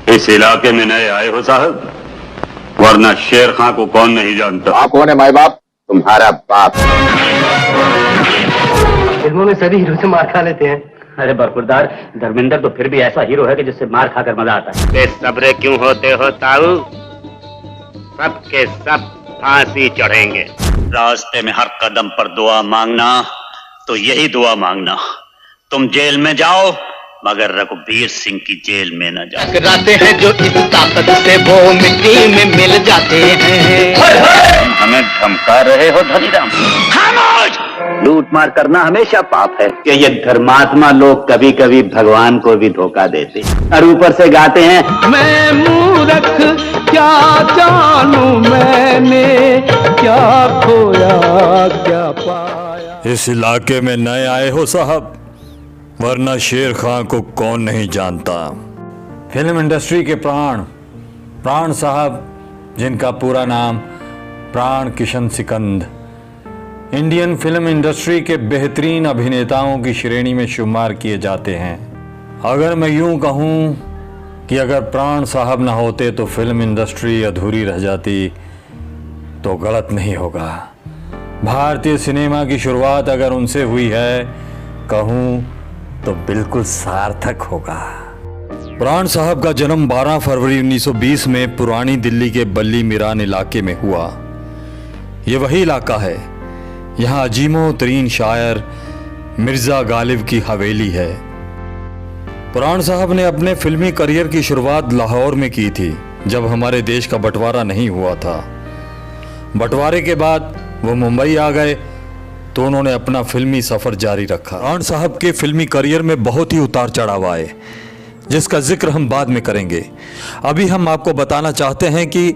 इस इलाके में नए आए हो साहब, वरना शेर खां को कौन नहीं जानता। आप कौन है माई बाप? तुम्हारा बाप। फिल्मों में सभी हीरो से मार खा लेते हैं। अरे बरखुरदार, धर्मेंद्र तो फिर भी ऐसा हीरो है कि जिससे मार खाकर मजा आता है। बेसब्रे क्यों होते हो ताऊ? सब के सब फांसी चढ़ेंगे। रास्ते में हर कदम पर दुआ मांगना, तो यही दुआ मांगना, तुम जेल में जाओ मगर रघुवीर सिंह की जेल में न जाओ। टकराते हैं जो इस ताकत से वो मिट्टी में मिल जाते हैं। तुम हमें धमका रहे हो धनीराम? खामोश! लूट मार करना हमेशा पाप है कि ये धर्मात्मा लोग कभी कभी भगवान को भी धोखा देते और ऊपर से गाते हैं, मैं मूर्ख क्या जानू मैंने क्या खोया क्या पाया। इस इलाके में नए आए हो साहब, वरना शेर खां को कौन नहीं जानता। फिल्म इंडस्ट्री के प्राण, प्राण साहब, जिनका पूरा नाम प्राण Kishan Sikand, Indian film industry के बेहतरीन अभिनेताओं की श्रेणी में शुमार किए जाते हैं। अगर मैं यूं कहूं कि अगर प्राण साहब ना होते तो फिल्म इंडस्ट्री अधूरी रह जाती, तो गलत नहीं होगा। भारतीय सिनेमा की शुरुआत अगर उनसे हुई है, कहूं तो बिल्कुल सार्थक होगा। प्राण साहब का जन्म 12 फरवरी 1920 में पुरानी दिल्ली के बल्ली मिरान इलाके में हुआ। ये वही इलाका है, यहाँ अजीमो तरीन शायर मिर्जा गालिब की हवेली है। प्राण साहब ने अपने फिल्मी करियर की शुरुआत लाहौर में की थी, जब हमारे देश का बंटवारा नहीं हुआ था। बंटवारे के बाद वो मुंबई आ गए तो उन्होंने अपना फिल्मी सफ़र जारी रखा। प्राण साहब के फिल्मी करियर में बहुत ही उतार चढ़ाव आए, जिसका जिक्र हम बाद में करेंगे। अभी हम आपको बताना चाहते हैं कि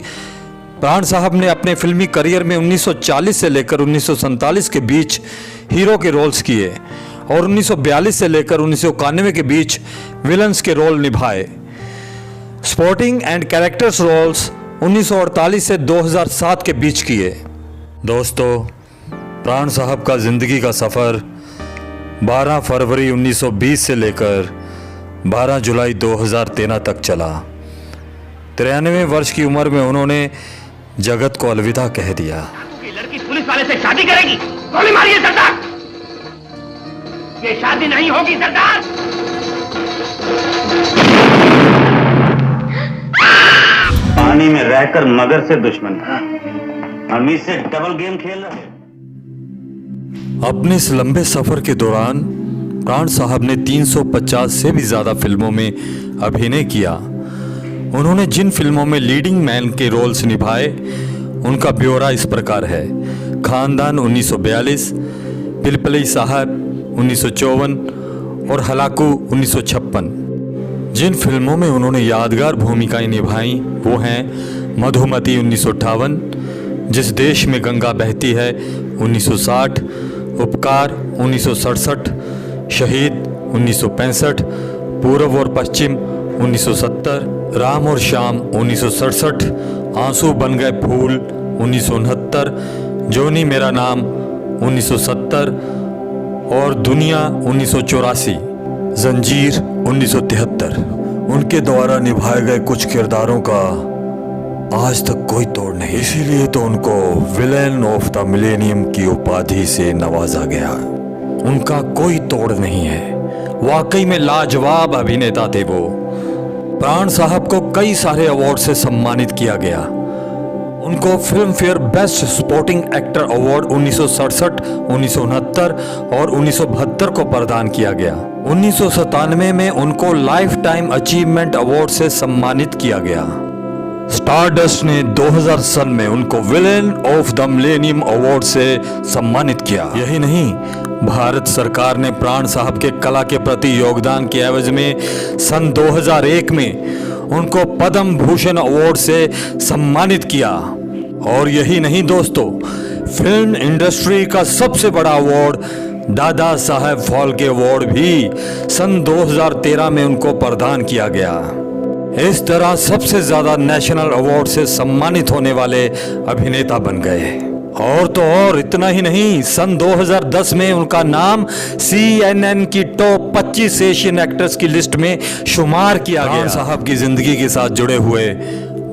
प्राण साहब ने अपने फिल्मी करियर में 1940 से लेकर 1947 के बीच हीरो के रोल्स किए और 1942 से लेकर 1991 के बीच विलन्स के रोल निभाए। स्पोर्टिंग एंड कैरेक्टर्स रोल्स 1948 से 2007 के बीच किए। दोस्तों, प्राण साहब का ज़िंदगी का सफ़र 12 फरवरी 1920 से लेकर 12 जुलाई 2013 तक चला। 93 वर्ष की उम्र में उन्होंने जगत को अलविदा कह दिया। लड़की पुलिस वाले से शादी करेगी? गोली मारिए सरदार, ये शादी नहीं होगी सरदार। पानी में रहकर मगर से दुश्मन था, हम इससे डबल गेम खेल रहे। अपने इस लंबे सफर के दौरान प्राण साहब ने 350 से भी ज्यादा फिल्मों में अभिनय किया। उन्होंने जिन फिल्मों में लीडिंग मैन के रोल्स निभाए, उनका ब्यौरा इस प्रकार है। खानदान 1942, पिलपली साहब 1954 और हलाकू 1956। जिन फिल्मों में उन्होंने यादगार भूमिकाएं निभाई वो हैं मधुमती 1958, जिस देश में गंगा बहती है 1960, उपकार 1967, शहीद 1965, पूर्व और पश्चिम 1970, राम और श्याम 1967, आंसू बन गए फूल 1969, जोनी मेरा नाम 1970 और दुनिया 1984, जंजीर 1973। उनके द्वारा निभाए गए कुछ किरदारों का आज तक कोई तोड़ नहीं, इसीलिए तो उनको विलेन ऑफ द मिलेनियम की उपाधि से नवाजा गया। उनका कोई तोड़ नहीं है, वाकई में लाजवाब अभिनेता थे वो। प्राण साहब को कई सारे अवार्ड से सम्मानित किया गया। उनको film fair best supporting actor award 1967, 1969 और 1972 को प्रदान किया गया। 1997 में उनको लाइफ टाइम अचीवमेंट अवार्ड से सम्मानित किया गया। स्टारडस्ट ने 2000 सन में उनको villain of the millennium award से सम्मानित किया। यही नहीं, भारत सरकार ने प्राण साहब के कला के प्रति योगदान के एवज में सन 2001 में उनको पद्म भूषण अवार्ड से सम्मानित किया। और यही नहीं दोस्तों, फिल्म इंडस्ट्री का सबसे बड़ा अवार्ड दादा साहेब फाल्के अवार्ड भी सन 2013 में उनको प्रदान किया गया। इस तरह सबसे ज्यादा नेशनल अवार्ड से सम्मानित होने वाले अभिनेता बन गए। और तो और इतना ही नहीं, सन 2010 में उनका नाम CNN की टॉप 25 एशियन एक्टर्स की लिस्ट में शुमार किया गया। खान साहब की जिंदगी के साथ जुड़े हुए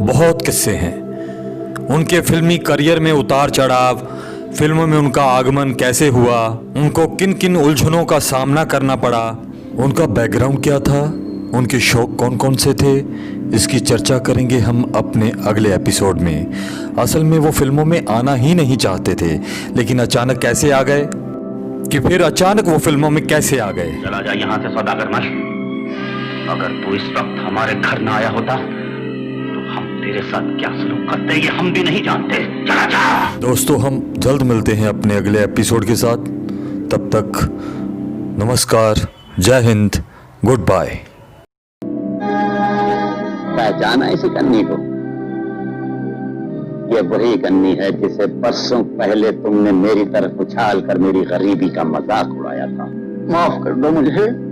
बहुत किस्से हैं। उनके फिल्मी करियर में उतार चढ़ाव, फिल्मों में उनका आगमन कैसे हुआ, उनको किन किन उलझनों का सामना करना पड़ा, उनका बैकग्राउंड क्या था, उनके शौक कौन कौन से थे, इसकी चर्चा करेंगे हम अपने अगले एपिसोड में। असल में वो फिल्मों में आना ही नहीं चाहते थे, लेकिन अचानक कैसे आ गए, कि फिर अचानक वो फिल्मों में कैसे आ गए। चला जा यहाँ से सौदागर मर। अगर तू इस वक्त हमारे घर ना आया होता तो हम तेरे साथ क्या सलूक करते ये हम भी नहीं जानते। चला जा। दोस्तों, हम जल्द मिलते हैं अपने अगले एपिसोड के साथ। तब तक नमस्कार, जय हिंद, गुड बाय। पहचाना इसी कन्नी को? ये वही कन्नी है जिसे परसों पहले तुमने मेरी तरफ उछाल कर मेरी गरीबी का मजाक उड़ाया था। माफ कर दो मुझे।